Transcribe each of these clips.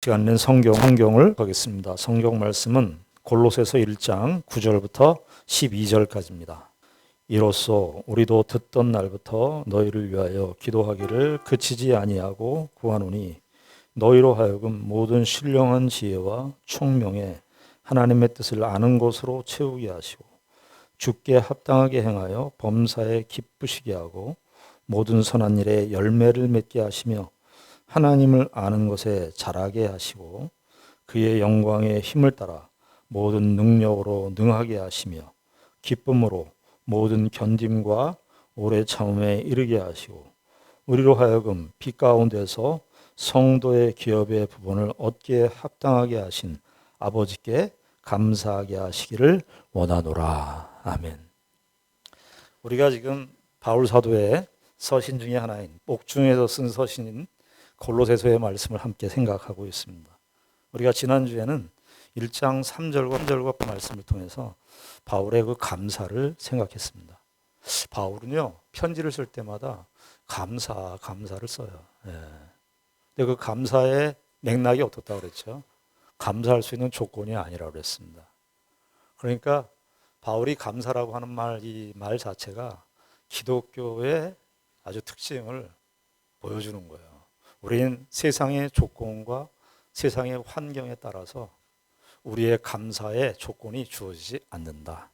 시간은 성경을 보겠습니다. 성경 말씀은 골로새서 1장 9절부터 12절까지입니다. 이로써 우리도 듣던 날부터 너희를 위하여 기도하기를 그치지 아니하고 구하노니 너희로 하여금 모든 신령한 지혜와 총명에 하나님의 뜻을 아는 것으로 채우게 하시고 주께 합당하게 행하여 범사에 기쁘시게 하고 모든 선한 일에 열매를 맺게 하시며 하나님을 아는 것에 자라게 하시고 그의 영광의 힘을 따라 모든 능력으로 능하게 하시며 기쁨으로 모든 견딤과 오래 참음에 이르게 하시고 우리로 하여금 빛 가운데서 성도의 기업의 부분을 얻기에 합당하게 하신 아버지께 감사하게 하시기를 원하노라. 아멘. 우리가 지금 바울 사도의 서신 중에 하나인 옥중에서 쓴 서신인 골로새서의 말씀을 함께 생각하고 있습니다. 우리가 지난주에는 1장 3절과 말씀을 통해서 바울의 그 감사를 생각했습니다. 바울은요, 편지를 쓸 때마다 감사를 써요. 근데 그 감사의 맥락이 어떻다고 그랬죠? 감사할 수 있는 조건이 아니라고 그랬습니다. 그러니까 바울이 감사라고 하는 이 말 자체가 기독교의 아주 특징을 보여주는 거예요. 우리는 세상의 조건과 세상의 환경에 따라서 우리의 감사의 조건이 주어지지 않는다.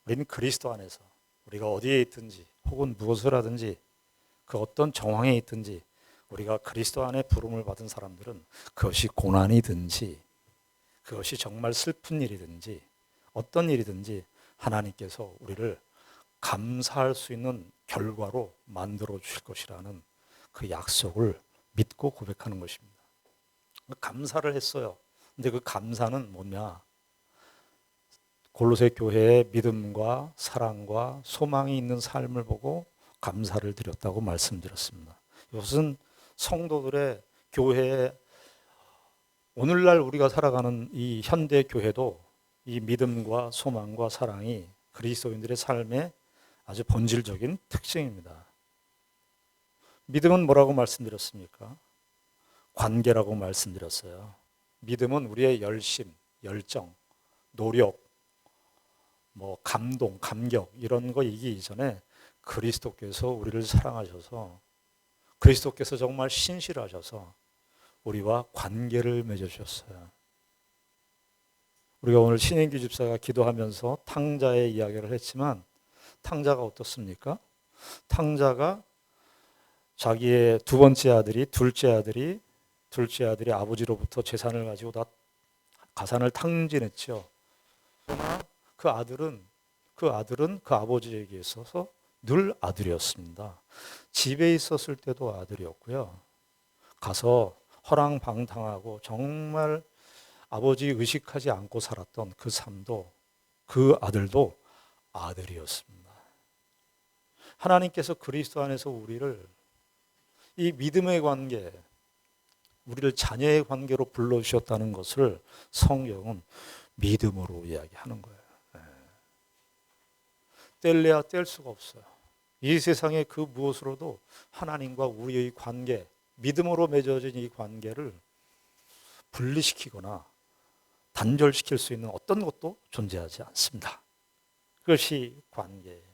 우리는 그리스도 안에서 우리가 어디에 있든지 혹은 무엇을 하든지 그 어떤 정황에 있든지 우리가 그리스도 안에 부름을 받은 사람들은 그것이 고난이든지 그것이 정말 슬픈 일이든지 어떤 일이든지 하나님께서 우리를 감사할 수 있는 결과로 만들어 주실 것이라는 그 약속을 믿고 고백하는 것입니다. 감사를 했어요. 근데 그 감사는 뭐냐? 골로새 교회의 믿음과 사랑과 소망이 있는 삶을 보고 감사를 드렸다고 말씀드렸습니다. 이것은 성도들의 교회에 오늘날 우리가 살아가는 이 현대 교회도 이 믿음과 소망과 사랑이 그리스도인들의 삶의 아주 본질적인 특징입니다. 믿음은 뭐라고 말씀드렸습니까? 관계라고 말씀드렸어요. 믿음은 우리의 열심, 열정, 노력, 감동, 감격 이런 거 이기 이전에 그리스도께서 우리를 사랑하셔서 그리스도께서 정말 신실하셔서 우리와 관계를 맺어주셨어요. 우리가 오늘 신인기 집사가 기도하면서 탕자의 이야기를 했지만 탕자가 어떻습니까? 탕자가 자기의 두 번째 아들이 둘째 아들이 아버지로부터 재산을 가지고 다 가산을 탕진했죠. 그러나 그 아들은 그 아버지에게 있어서 늘 아들이었습니다. 집에 있었을 때도 아들이었고요. 가서 허랑방탕하고 정말 아버지 의식하지 않고 살았던 그 삶도 그 아들도 아들이었습니다. 하나님께서 그리스도 안에서 우리를 이 믿음의 관계, 우리를 자녀의 관계로 불러주셨다는 것을 성경은 믿음으로 이야기하는 거예요. 뗄래야 뗄 수가 없어요. 이 세상의 그 무엇으로도 하나님과 우리의 관계, 믿음으로 맺어진 이 관계를 분리시키거나 단절시킬 수 있는 어떤 것도 존재하지 않습니다. 그것이 관계예요.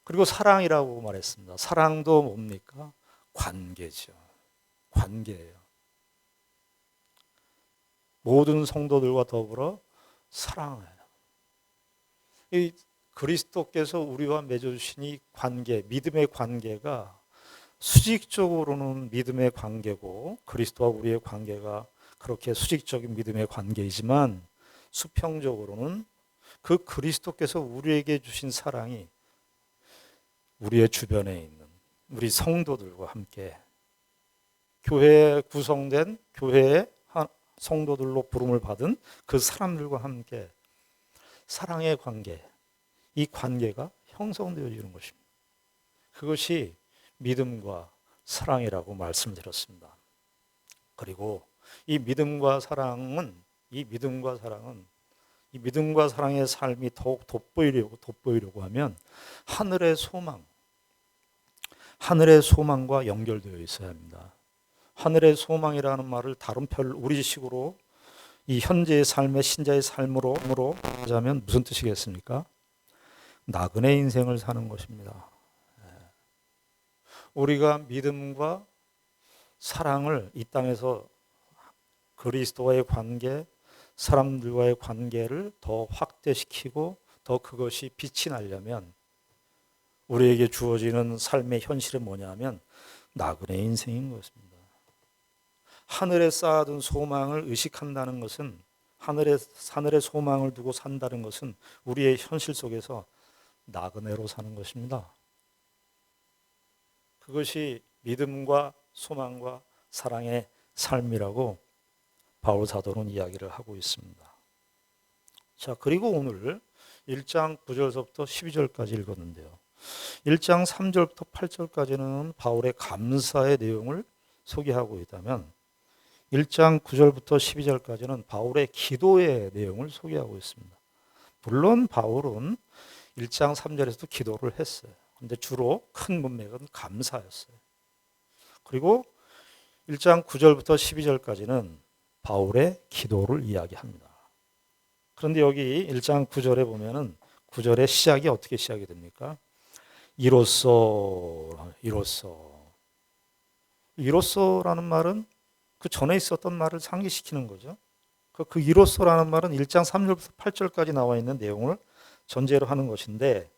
그리고 사랑이라고 말했습니다. 사랑도 뭡니까? 관계죠. 관계예요. 모든 성도들과 더불어 사랑해요. 이 그리스도께서 우리와 맺어주신 이 관계, 믿음의 관계가 수직적으로는 믿음의 관계고 그리스도와 우리의 관계가 그렇게 수직적인 믿음의 관계이지만 수평적으로는 그 그리스도께서 우리에게 주신 사랑이 우리의 주변에 있는 우리 성도들과 함께 교회에 구성된 교회의 성도들로 부름을 받은 그 사람들과 함께 사랑의 관계, 이 관계가 형성되어지는 것입니다. 그것이 믿음과 사랑이라고 말씀드렸습니다. 그리고 이 믿음과 사랑의 삶이 더욱 돋보이려고 하면 하늘의 소망과 연결되어 있어야 합니다. 하늘의 소망이라는 말을 다른 우리식으로 이 현재의 삶의 신자의 삶으로 하자면 무슨 뜻이겠습니까? 나그네 인생을 사는 것입니다. 우리가 믿음과 사랑을 이 땅에서 그리스도와의 관계, 사람들과의 관계를 더 확대시키고 더 그것이 빛이 나려면 우리에게 주어지는 삶의 현실은 뭐냐면 나그네 인생인 것입니다. 하늘에 쌓아둔 소망을 의식한다는 것은 하늘의 소망을 두고 산다는 것은 우리의 현실 속에서 나그네로 사는 것입니다. 그것이 믿음과 소망과 사랑의 삶이라고 바울 사도는 이야기를 하고 있습니다. 자, 그리고 오늘 1장 9절서부터 12절까지 읽었는데요. 1장 3절부터 8절까지는 바울의 감사의 내용을 소개하고 있다면 1장 9절부터 12절까지는 바울의 기도의 내용을 소개하고 있습니다. 물론 바울은 1장 3절에서도 기도를 했어요. 근데 주로 큰 문맥은 감사였어요. 그리고 1장 9절부터 12절까지는 바울의 기도를 이야기합니다. 그런데 여기 1장 9절에 보면은 9절의 시작이 어떻게 시작이 됩니까? 이로써라는 말은 그 전에 있었던 말을 상기시키는 거죠. 그 이로써라는 말은 1장 3절부터 8절까지 나와 있는 내용을 전제로 하는 것인데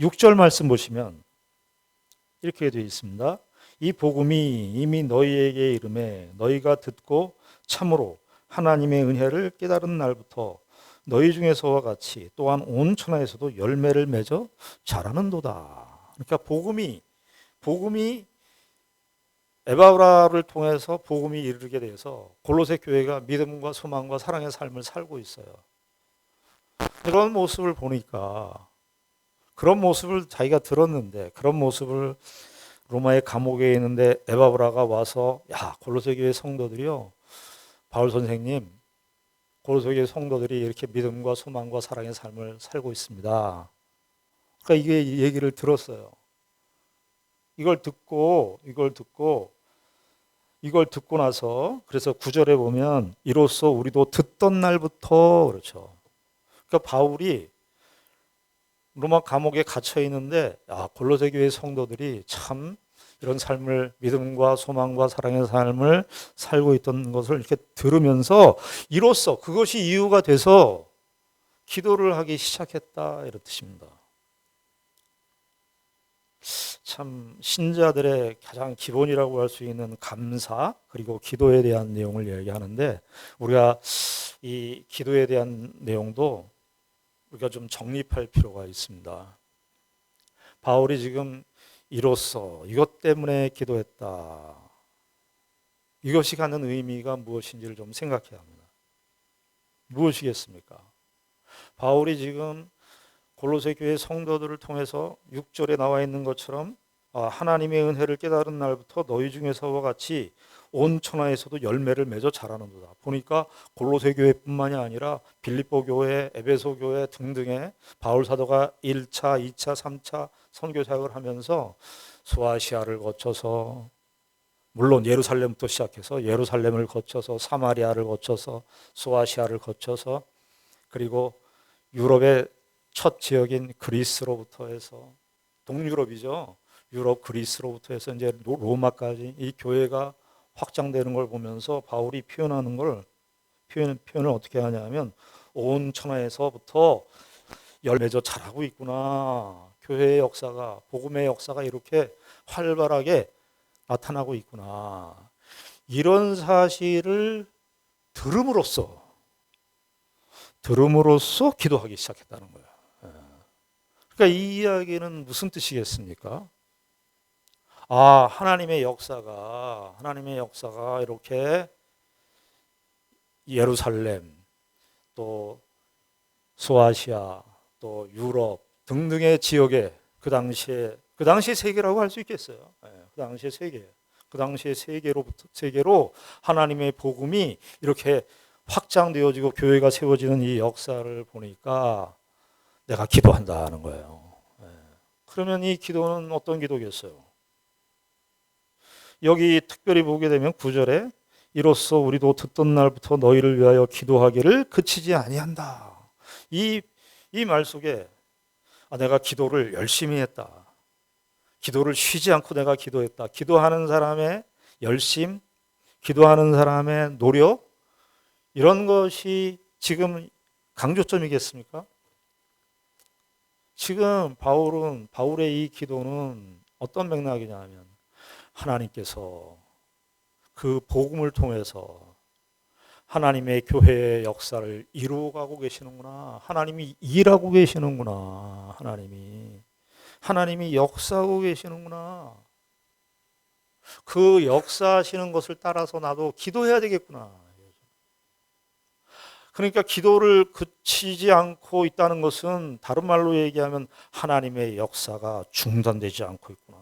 6절 말씀 보시면 이렇게 되어 있습니다. 이 복음이 이미 너희에게 이르매 너희가 듣고 참으로 하나님의 은혜를 깨달은 날부터 너희 중에서와 같이 또한 온 천하에서도 열매를 맺어 자라는도다. 그러니까 복음이 에바브라를 통해서 복음이 이르게 돼서 골로새 교회가 믿음과 소망과 사랑의 삶을 살고 있어요. 그런 모습을 보니까 그런 모습을 자기가 들었는데 그런 모습을 로마의 감옥에 있는데 에바브라가 와서 골로새 교회 성도들이요, 바울 선생님, 골로새 교회 성도들이 이렇게 믿음과 소망과 사랑의 삶을 살고 있습니다. 그러니까 이게 얘기를 들었어요. 이걸 듣고 나서 그래서 9절에 보면 이로써 우리도 듣던 날부터, 그렇죠. 그러니까 바울이 로마 감옥에 갇혀 있는데 골로새 교회 성도들이 참 이런 삶을, 믿음과 소망과 사랑의 삶을 살고 있던 것을 이렇게 들으면서 이로써 그것이 이유가 돼서 기도를 하기 시작했다, 이런 뜻입니다. 참 신자들의 가장 기본이라고 할 수 있는 감사 그리고 기도에 대한 내용을 이야기하는데 우리가 이 기도에 대한 내용도 우리가 좀 정립할 필요가 있습니다. 바울이 지금 이로써 이것 때문에 기도했다, 이것이 갖는 의미가 무엇인지를 좀 생각해야 합니다. 무엇이겠습니까? 바울이 지금 골로새 교회 성도들을 통해서 6절에 나와 있는 것처럼 하나님의 은혜를 깨달은 날부터 너희 중에서와 같이 온 천하에서도 열매를 맺어 자라는도다. 보니까 골로새 교회뿐만이 아니라 빌립보 교회, 에베소 교회 등등의 바울 사도가 1차, 2차, 3차 선교 사역을 하면서 소아시아를 거쳐서, 물론 예루살렘부터 시작해서 예루살렘을 거쳐서 사마리아를 거쳐서 소아시아를 거쳐서 그리고 유럽의 첫 지역인 그리스로부터 해서 동유럽이죠. 유럽 그리스로부터 해서 이제 로마까지 이 교회가 확장되는 걸 보면서 바울이 표현을 어떻게 하냐면 온 천하에서부터 열매져 자라고 있구나. 교회의 역사가, 복음의 역사가 이렇게 활발하게 나타나고 있구나. 이런 사실을 들음으로써 기도하기 시작했다는 거예요. 그러니까 이 이야기는 무슨 뜻이겠습니까? 하나님의 역사가 이렇게 예루살렘, 또 소아시아, 또 유럽 등등의 지역에 그 당시에 세계라고 할 수 있겠어요. 그 당시에 세계로 하나님의 복음이 이렇게 확장되어지고 교회가 세워지는 이 역사를 보니까 내가 기도한다는 거예요. 그러면 이 기도는 어떤 기도겠어요? 여기 특별히 보게 되면 9절에 이로써 우리도 듣던 날부터 너희를 위하여 기도하기를 그치지 아니한다. 이 말 속에 내가 기도를 열심히 했다. 기도를 쉬지 않고 내가 기도했다. 기도하는 사람의 열심, 기도하는 사람의 노력, 이런 것이 지금 강조점이겠습니까? 지금 바울의 이 기도는 어떤 맥락이냐 하면 하나님께서 그 복음을 통해서 하나님의 교회의 역사를 이루어가고 계시는구나. 하나님이 일하고 계시는구나. 하나님이 역사하고 계시는구나. 그 역사하시는 것을 따라서 나도 기도해야 되겠구나. 그러니까 기도를 그치지 않고 있다는 것은 다른 말로 얘기하면 하나님의 역사가 중단되지 않고 있구나.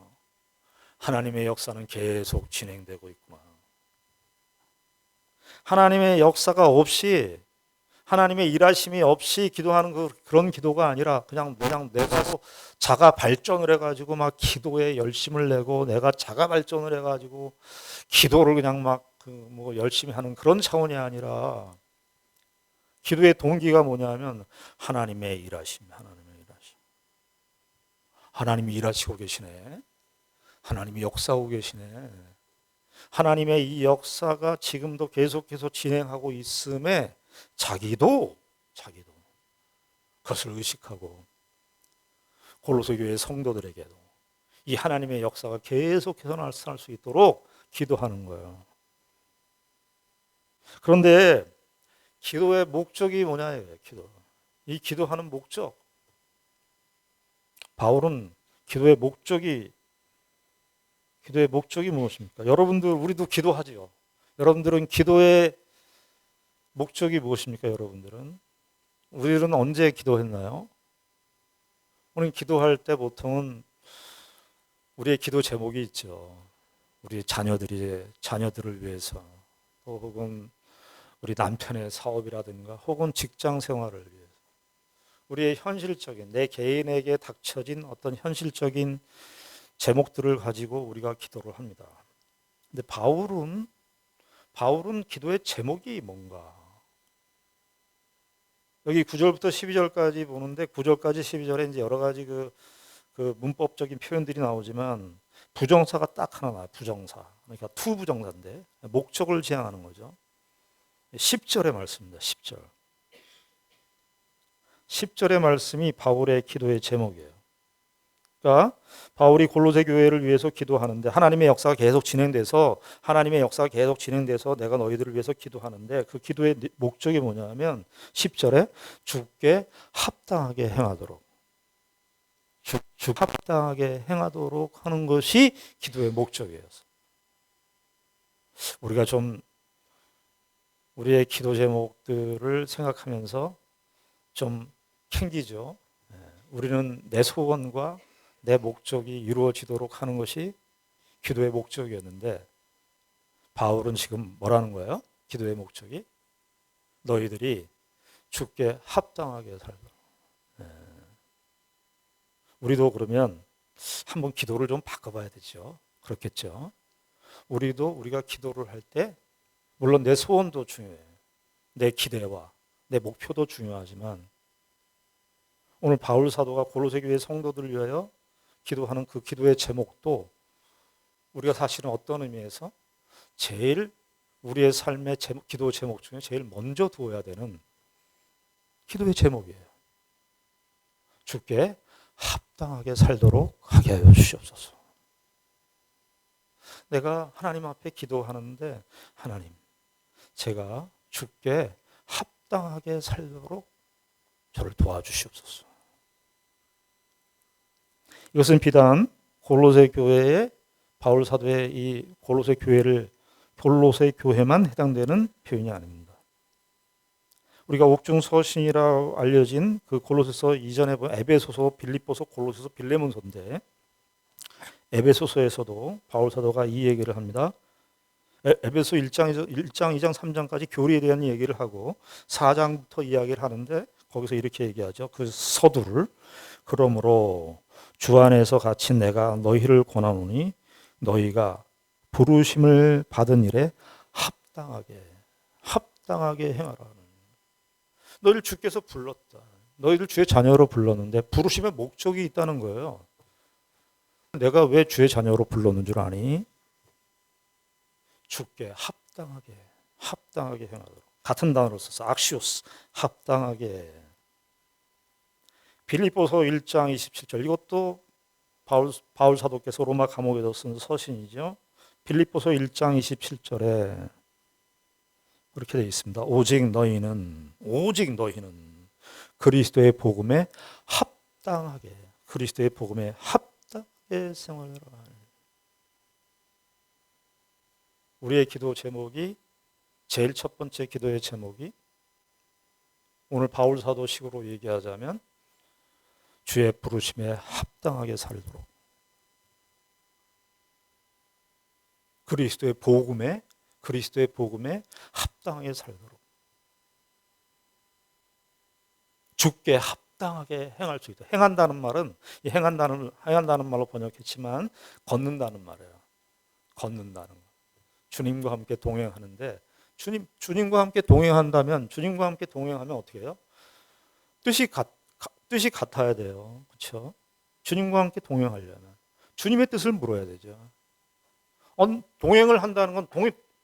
하나님의 역사는 계속 진행되고 있구나. 하나님의 역사가 없이, 하나님의 일하심이 없이 기도하는 그런 기도가 아니라 그냥 내가 자가 발전을 해가지고 막 기도에 열심을 내고 내가 자가 발전을 해가지고 기도를 그냥 막 열심히 하는 그런 차원이 아니라 기도의 동기가 뭐냐면 하나님의 일하심. 하나님이 일하시고 계시네. 하나님이 역사하고 계시네. 하나님의 이 역사가 지금도 계속해서 진행하고 있음에 자기도 그것을 의식하고 골로새 교회 성도들에게도 이 하나님의 역사가 계속해서 나타날 수 있도록 기도하는 거예요. 그런데 기도의 목적이 뭐냐예요. 이 기도하는 목적. 바울은 기도의 목적이 무엇입니까? 여러분들, 우리도 기도하지요. 여러분들은 기도의 목적이 무엇입니까? 우리는 언제 기도했나요? 우리는 기도할 때 보통은 우리의 기도 제목이 있죠. 우리 자녀들을 위해서, 혹은 우리 남편의 사업이라든가, 혹은 직장 생활을 위해서, 우리의 현실적인, 내 개인에게 닥쳐진 어떤 현실적인 제목들을 가지고 우리가 기도를 합니다. 근데 바울은 기도의 제목이 뭔가? 여기 9절부터 12절까지 보는데 9절까지 12절에 이제 여러 가지 그 문법적인 표현들이 나오지만 부정사가 딱 하나 나와요. 부정사. 그러니까 투부정사인데 목적을 지향하는 거죠. 10절의 말씀입니다. 10절의 말씀이 바울의 기도의 제목이에요. 그러니까 바울이 골로새 교회를 위해서 기도하는데 하나님의 역사가 계속 진행돼서 내가 너희들을 위해서 기도하는데 그 기도의 목적이 뭐냐면 10절에 주께 합당하게 행하도록 합당하게 행하도록 하는 것이 기도의 목적이에요. 우리가 좀 우리의 기도 제목들을 생각하면서 좀 캥기죠. 우리는 내 소원과 내 목적이 이루어지도록 하는 것이 기도의 목적이었는데 바울은 지금 뭐라는 거예요? 기도의 목적이 너희들이 주께 합당하게 살도록. 우리도 그러면 한번 기도를 좀 바꿔봐야 되죠. 그렇겠죠. 우리가 기도를 할 때 물론 내 소원도 중요해요. 내 기대와 내 목표도 중요하지만 오늘 바울 사도가 골로새 교회 성도들을 위하여 기도하는 그 기도의 제목도 우리가 사실은 어떤 의미에서 제일 우리의 삶의 기도 제목 중에 제일 먼저 두어야 되는 기도의 제목이에요. 주께 합당하게 살도록 하게 하여 주시옵소서. 내가 하나님 앞에 기도하는데 하나님, 제가 주께 합당하게 살도록 저를 도와주시옵소서. 이것은 비단 골로새 교회의 바울 사도의 이 골로새 교회만 해당되는 표현이 아닙니다. 우리가 옥중서신이라고 알려진 그 골로새서 이전에 보면 에베소서, 빌립보서, 골로새서, 빌레몬서인데 에베소서에서도 바울 사도가 이 얘기를 합니다. 에베소 1장, 2장, 3장까지 교리에 대한 얘기를 하고 4장부터 이야기를 하는데 거기서 이렇게 얘기하죠. 그 서두를 그러므로 주 안에서 같이 내가 너희를 권하노니 너희가 부르심을 받은 일에 합당하게 행하라. 너희를 주께서 불렀다. 너희를 주의 자녀로 불렀는데 부르심의 목적이 있다는 거예요. 내가 왜 주의 자녀로 불렀는 줄 아니? 주께 합당하게 행하도록. 같은 단어로 써서 악시오스, 합당하게. 빌립보서 1장 27절, 이것도 바울 사도께서 로마 감옥에서 쓴 서신이죠. 빌립보서 1장 27절에 그렇게 되어 있습니다. 오직 너희는 그리스도의 복음에 합당하게 생활하라. 우리의 기도 제목이, 제일 첫 번째 기도의 제목이, 오늘 바울 사도식으로 얘기하자면 주의 부르심에 합당하게 살도록, 그리스도의 복음에 합당하게 살도록, 주께 합당하게 행할 수 있다. 행한다는 말은, 행한다는 말로 번역했지만 걷는다는 말이에요. 걷는다는 거. 주님과 함께 동행하는데, 주님과 함께 동행하면 어떻게 해요? 뜻이 같아야 돼요. 그렇죠? 주님과 함께 동행하려면 주님의 뜻을 물어야 되죠. 동행을 한다는 건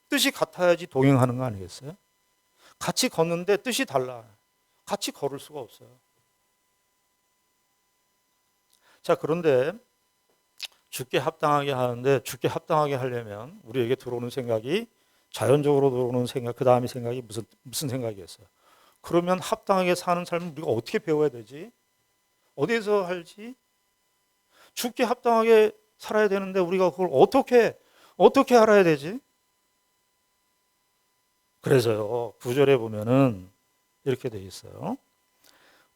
뜻이 같아야지 동행하는 거 아니겠어요? 같이 걷는데 뜻이 달라. 같이 걸을 수가 없어요. 자, 그런데 주께 합당하게 하는데, 주께 합당하게 하려면 우리에게 자연적으로 들어오는 생각, 그 다음에 생각이 무슨 생각이었어요? 그러면 합당하게 사는 삶을 우리가 어떻게 배워야 되지? 어디에서 할지? 주께 합당하게 살아야 되는데 우리가 그걸 어떻게 알아야 되지? 그래서요, 9절에 보면은 이렇게 되어 있어요.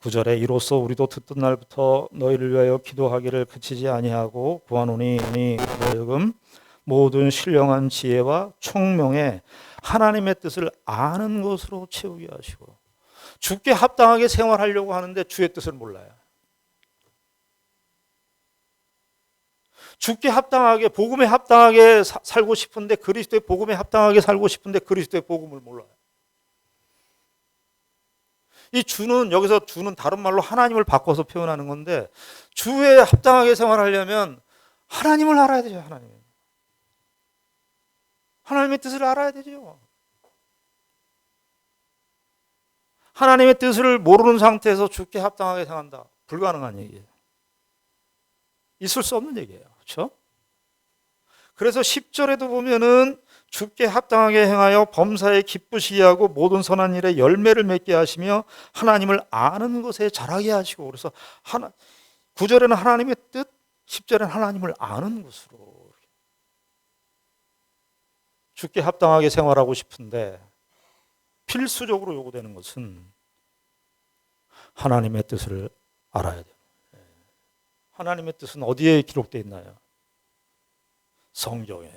9절에 이로써 우리도 듣던 날부터 너희를 위하여 기도하기를 그치지 아니하고 구하노니 너희금 모든 신령한 지혜와 총명에 하나님의 뜻을 아는 것으로 채우게 하시고. 주께 합당하게 생활하려고 하는데 주의 뜻을 몰라요. 주께 합당하게, 복음에 합당하게 살고 싶은데, 그리스도의 복음에 합당하게 살고 싶은데 그리스도의 복음을 몰라요. 이 여기서 주는 다른 말로 하나님을 바꿔서 표현하는 건데, 주에 합당하게 생활하려면 하나님을 알아야 되죠. 하나님의 뜻을 알아야 되죠. 하나님의 뜻을 모르는 상태에서 주께 합당하게 생각한다. 불가능한 얘기예요. 있을 수 없는 얘기예요. 그렇죠? 그래서 10절에도 보면은 주께 합당하게 행하여 범사에 기쁘시게 하고 모든 선한 일에 열매를 맺게 하시며 하나님을 아는 것에 자라게 하시고. 그래서 9절에는 하나님의 뜻, 10절에는 하나님을 아는 것으로. 주께 합당하게 생활하고 싶은데 필수적으로 요구되는 것은 하나님의 뜻을 알아야 돼요. 하나님의 뜻은 어디에 기록되어 있나요? 성경에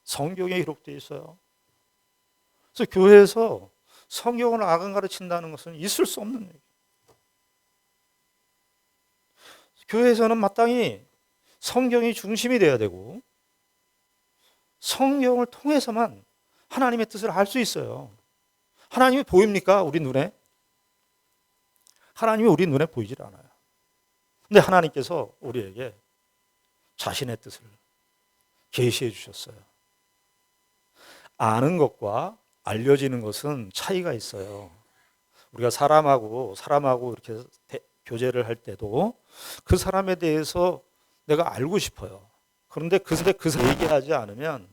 기록되어 있어요. 그래서 교회에서 성경을 악은 가르친다는 것은 있을 수 없는 얘기예요. 교회에서는 마땅히 성경이 중심이 돼야 되고, 성경을 통해서만 하나님의 뜻을 알 수 있어요. 하나님이 보입니까? 우리 눈에? 하나님이 우리 눈에 보이질 않아요. 근데 하나님께서 우리에게 자신의 뜻을 계시해 주셨어요. 아는 것과 알려지는 것은 차이가 있어요. 우리가 사람하고 이렇게 교제를 할 때도 그 사람에 대해서 내가 알고 싶어요. 그런데 그 사람 얘기하지 않으면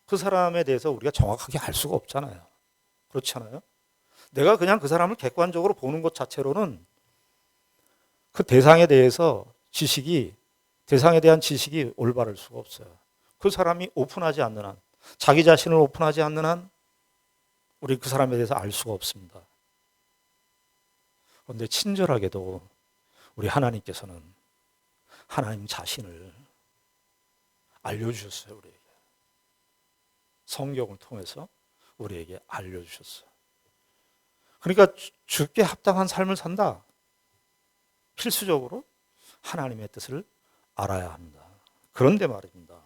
그 사람에 대해서 우리가 정확하게 알 수가 없잖아요. 그렇지 않아요? 내가 그냥 그 사람을 객관적으로 보는 것 자체로는 그 대상에 대한 지식이 올바를 수가 없어요. 그 사람이 오픈하지 않는 한, 자기 자신을 오픈하지 않는 한 우리 그 사람에 대해서 알 수가 없습니다. 그런데 친절하게도 우리 하나님께서는 하나님 자신을 알려주셨어요. 우리에게 성경을 통해서 우리에게 알려주셨어요. 그러니까 주께 합당한 삶을 산다. 필수적으로 하나님의 뜻을 알아야 합니다. 그런데 말입니다.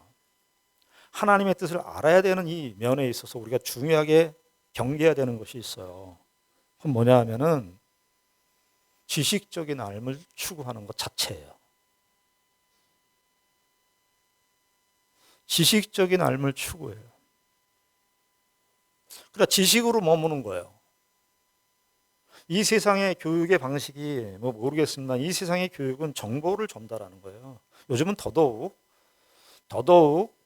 하나님의 뜻을 알아야 되는 이 면에 있어서 우리가 중요하게 경계해야 되는 것이 있어요. 그건 뭐냐 하면은 지식적인 알을 추구하는 것 자체예요. 지식적인 알을 추구해요. 그러니까 지식으로 머무는 거예요. 이 세상의 교육의 방식이 뭐 모르겠습니다. 이 세상의 교육은 정보를 전달하는 거예요. 요즘은 더더욱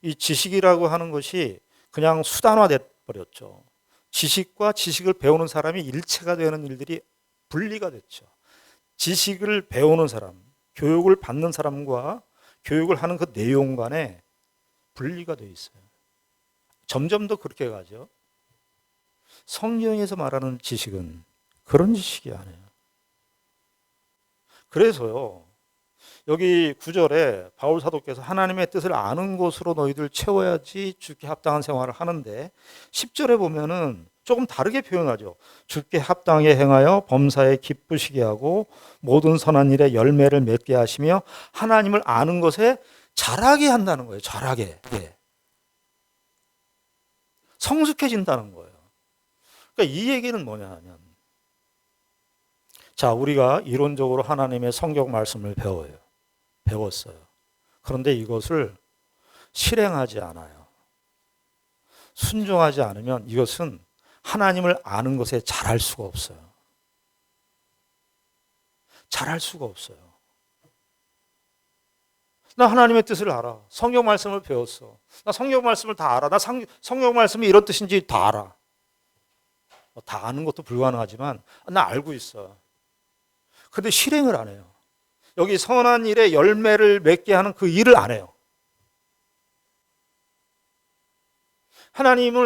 이 지식이라고 하는 것이 그냥 수단화돼 버렸죠. 지식과 지식을 배우는 사람이 일체가 되는 일들이 분리가 됐죠. 지식을 배우는 사람, 교육을 받는 사람과 교육을 하는 그 내용 간에 분리가 돼 있어요. 점점 더 그렇게 가죠. 성경에서 말하는 지식은 그런 지식이 아니에요. 그래서요, 여기 9절에 바울 사도께서 하나님의 뜻을 아는 것으로 너희들 채워야지 주께 합당한 생활을 하는데 10절에 보면은 조금 다르게 표현하죠. 주께 합당하게 행하여 범사에 기쁘시게 하고 모든 선한 일에 열매를 맺게 하시며 하나님을 아는 것에 자라게 한다는 거예요. 자라게. 예. 성숙해진다는 거예요. 그러니까 이 얘기는 뭐냐 하면, 자, 우리가 이론적으로 하나님의 성경 말씀을 배웠어요. 그런데 이것을 실행하지 않아요. 순종하지 않으면 이것은 하나님을 아는 것에 잘할 수가 없어요. 잘할 수가 없어요. 나 하나님의 뜻을 알아. 성경 말씀을 배웠어. 나 성경 말씀을 다 알아. 나 성경 말씀이 이런 뜻인지 다 알아. 다 아는 것도 불가능하지만 나 알고 있어. 근데 실행을 안 해요. 여기 선한 일에 열매를 맺게 하는 그 일을 안 해요.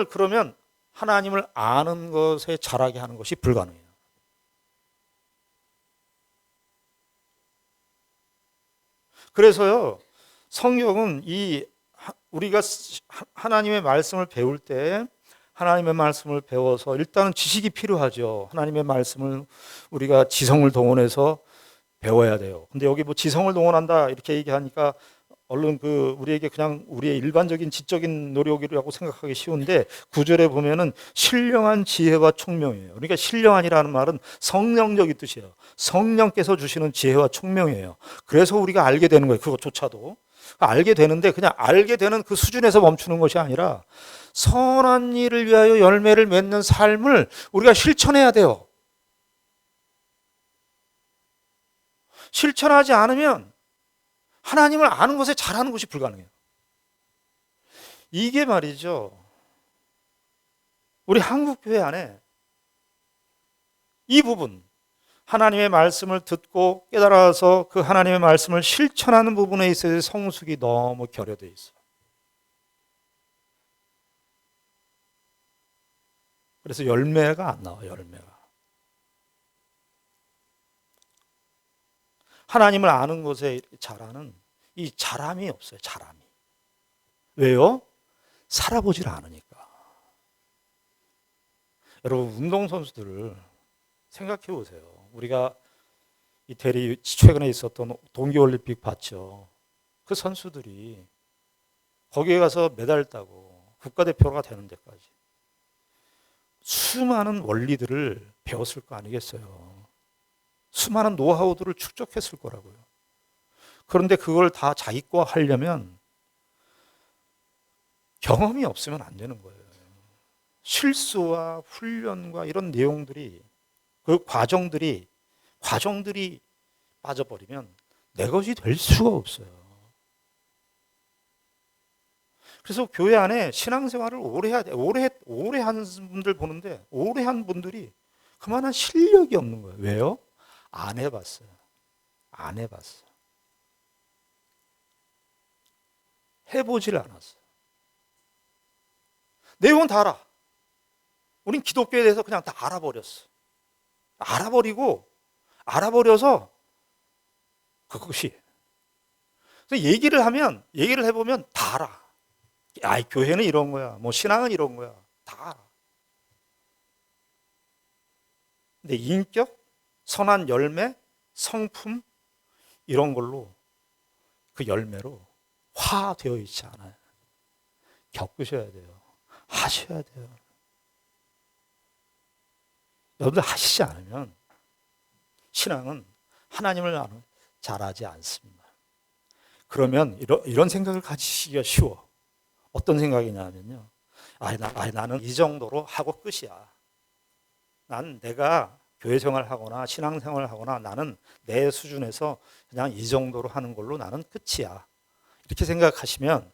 그러면 하나님을 아는 것에 자라게 하는 것이 불가능해요. 그래서요, 성경은 우리가 하나님의 말씀을 배울 때 하나님의 말씀을 배워서 일단은 지식이 필요하죠. 하나님의 말씀을 우리가 지성을 동원해서 배워야 돼요. 근데 여기 뭐 지성을 동원한다 이렇게 얘기하니까 얼른 우리에게 그냥 우리의 일반적인 지적인 노력이라고 생각하기 쉬운데 9절에 보면은 신령한 지혜와 총명이에요. 그러니까 신령한이라는 말은 성령적인 뜻이에요. 성령께서 주시는 지혜와 총명이에요. 그래서 우리가 알게 되는 거예요. 그것조차도. 알게 되는데 그냥 알게 되는 그 수준에서 멈추는 것이 아니라 선한 일을 위하여 열매를 맺는 삶을 우리가 실천해야 돼요. 실천하지 않으면 하나님을 아는 것에 잘하는 것이 불가능해요. 이게 말이죠. 우리 한국교회 안에 이 부분, 하나님의 말씀을 듣고 깨달아서 그 하나님의 말씀을 실천하는 부분에 있어서 성숙이 너무 결여되어 있어요. 그래서 열매가 안 나와요. 열매가. 하나님을 아는 것에 자라는 이 자람이 없어요. 자람이. 왜요? 살아보질 않으니까. 여러분, 운동선수들을 생각해 보세요. 우리가 이태리 최근에 있었던 동계올림픽 봤죠. 그 선수들이 거기에 가서 메달 따고 국가대표가 되는 데까지 수많은 원리들을 배웠을 거 아니겠어요. 수많은 노하우들을 축적했을 거라고요. 그런데 그걸 다 자기 거 하려면 경험이 없으면 안 되는 거예요. 실수와 훈련과 이런 내용들이, 그 과정들이 빠져버리면 내 것이 될 수가 없어요. 그래서 교회 안에 신앙생활을 오래 해야 돼. 오래 한 분들 보는데 오래 한 분들이 그만한 실력이 없는 거예요. 왜요? 안 해봤어요. 안 해봤어. 해보질 않았어요. 내용은 다 알아. 우린 기독교에 대해서 그냥 다 알아버렸어. 알아버려서 그것이. 그래서 얘기를 해보면 다 알아. 교회는 이런 거야. 뭐 신앙은 이런 거야. 다 알아. 근데 인격, 선한 열매, 성품 이런 걸로 그 열매로 화되어 있지 않아요. 겪으셔야 돼요. 하셔야 돼요. 여러분들 하시지 않으면 신앙은 하나님을 잘하지 않습니다. 그러면 이런 생각을 가지시기가 쉬워. 어떤 생각이냐면요. 나는 이 정도로 하고 끝이야. 난 내가 교회 생활하거나 신앙생활을 하거나 나는 내 수준에서 그냥 이 정도로 하는 걸로 나는 끝이야. 이렇게 생각하시면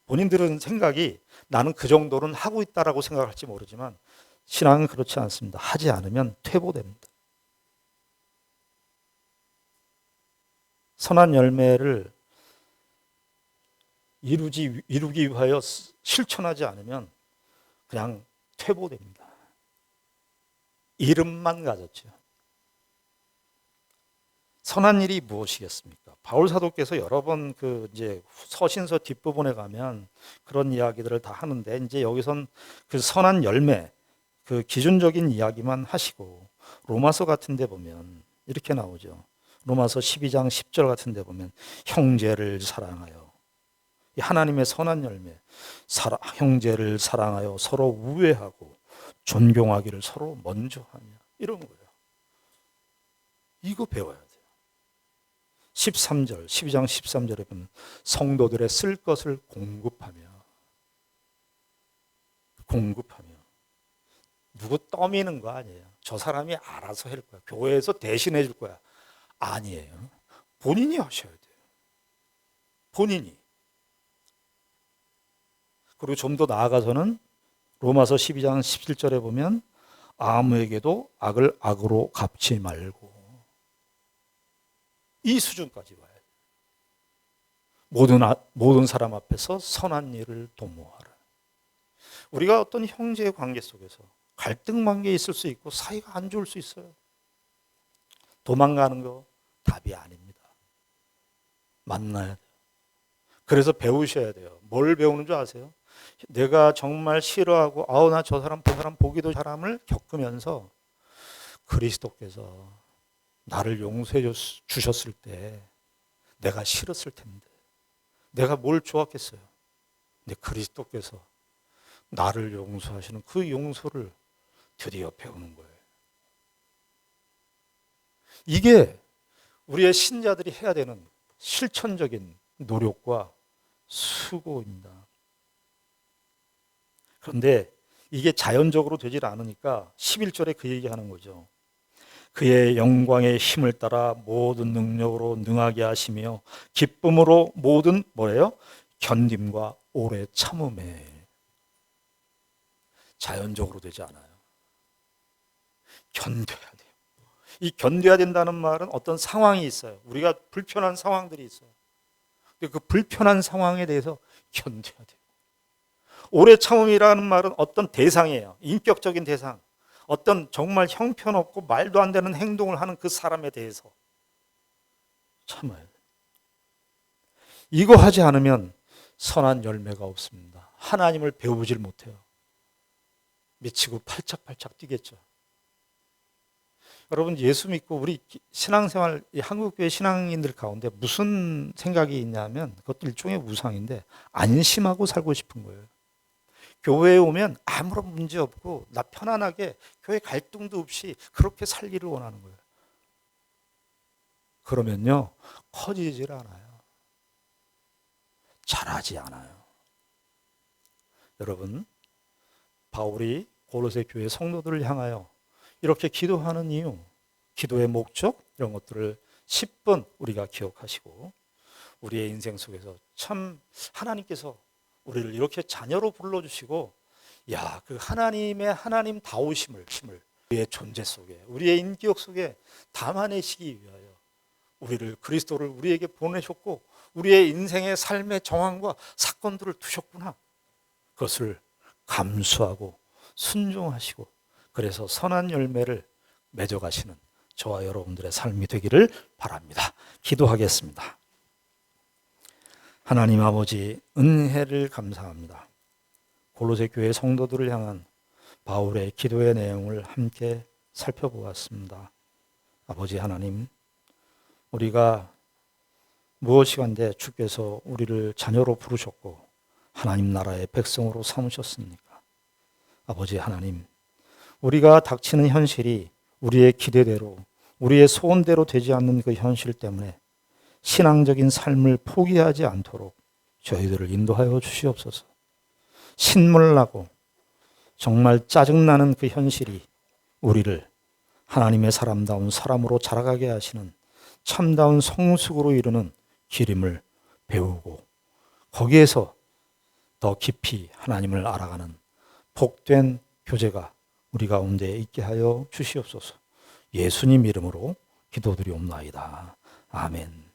본인들은 생각이 나는 그 정도는 하고 있다라고 생각할지 모르지만 신앙은 그렇지 않습니다. 하지 않으면 퇴보됩니다. 선한 열매를 이루기 위하여 실천하지 않으면 그냥 퇴보됩니다. 이름만 가졌죠. 선한 일이 무엇이겠습니까? 바울 사도께서 여러 번 이제 서신서 뒷부분에 가면 그런 이야기들을 다 하는데 이제 여기선 그 선한 열매 그 기준적인 이야기만 하시고 로마서 같은 데 보면 이렇게 나오죠. 로마서 12장 10절 같은 데 보면 형제를 사랑하여 하나님의 선한 열매 형제를 사랑하여 서로 우애하고 존경하기를 서로 먼저 하며 이런 거예요. 이거 배워야 돼요. 13절 12장 13절에 보면 성도들의 쓸 것을 공급하며 누구 떠미는 거 아니에요. 저 사람이 알아서 할 거야. 교회에서 대신해 줄 거야. 아니에요. 본인이 하셔야 돼요. 본인이. 그리고 좀 더 나아가서는 로마서 12장 17절에 보면 아무에게도 악을 악으로 갚지 말고 이 수준까지 와야 돼요. 모든 사람 앞에서 선한 일을 도모하라. 우리가 어떤 형제의 관계 속에서 갈등 관계에 있을 수 있고 사이가 안 좋을 수 있어요. 도망가는 거 답이 아닙니다. 만나야 돼요. 그래서 배우셔야 돼요. 뭘 배우는 줄 아세요? 내가 정말 싫어하고 나 저 사람 보기도 사람을 겪으면서 그리스도께서 나를 용서해 주셨을 때 내가 싫었을 텐데 내가 뭘 좋았겠어요. 근데 그리스도께서 나를 용서하시는 그 용서를 드디어 배우는 거예요. 이게 우리의 신자들이 해야 되는 실천적인 노력과 수고입니다. 그런데 이게 자연적으로 되질 않으니까 11절에 그 얘기하는 거죠. 그의 영광의 힘을 따라 모든 능력으로 능하게 하시며 기쁨으로 모든 뭐예요? 견딤과 오래 참음에. 자연적으로 되지 않아요. 견뎌야 돼요. 이 견뎌야 된다는 말은 어떤 상황이 있어요. 우리가 불편한 상황들이 있어요. 그 불편한 상황에 대해서 견뎌야 돼요. 오래 참음이라는 말은 어떤 대상이에요. 인격적인 대상. 어떤 정말 형편없고 말도 안 되는 행동을 하는 그 사람에 대해서 참아야 돼요. 이거 하지 않으면 선한 열매가 없습니다. 하나님을 배우질 못해요. 미치고 팔짝팔짝 뛰겠죠. 여러분 예수 믿고 우리 신앙생활 한국교회 신앙인들 가운데 무슨 생각이 있냐면 그것도 일종의 우상인데 안심하고 살고 싶은 거예요. 교회에 오면 아무런 문제 없고 나 편안하게 교회 갈등도 없이 그렇게 살기를 원하는 거예요. 그러면요 커지질 않아요. 자라지 않아요. 여러분 바울이 고로새 교회 성도들을 향하여 이렇게 기도하는 이유, 기도의 목적 이런 것들을 10분 우리가 기억하시고 우리의 인생 속에서 참 하나님께서 우리를 이렇게 자녀로 불러주시고 그 하나님의 하나님다우심을 우리의 존재 속에 우리의 인격 속에 담아내시기 위하여 우리를 그리스도를 우리에게 보내셨고 우리의 인생의 삶의 정황과 사건들을 두셨구나. 그것을 감수하고 순종하시고 그래서 선한 열매를 맺어가시는 저와 여러분들의 삶이 되기를 바랍니다. 기도하겠습니다. 하나님 아버지 은혜를 감사합니다. 골로새 교회 성도들을 향한 바울의 기도의 내용을 함께 살펴보았습니다. 아버지 하나님, 우리가 무엇이간데 주께서 우리를 자녀로 부르셨고 하나님 나라의 백성으로 삼으셨습니까? 아버지 하나님, 우리가 닥치는 현실이 우리의 기대대로, 우리의 소원대로 되지 않는 그 현실 때문에 신앙적인 삶을 포기하지 않도록 저희들을 인도하여 주시옵소서. 신물나고 정말 짜증나는 그 현실이 우리를 하나님의 사람다운 사람으로 자라가게 하시는 참다운 성숙으로 이르는 길임을 배우고 거기에서 더 깊이 하나님을 알아가는 복된 교제가 우리 가운데 있게 하여 주시옵소서. 예수님 이름으로 기도드리옵나이다. 아멘.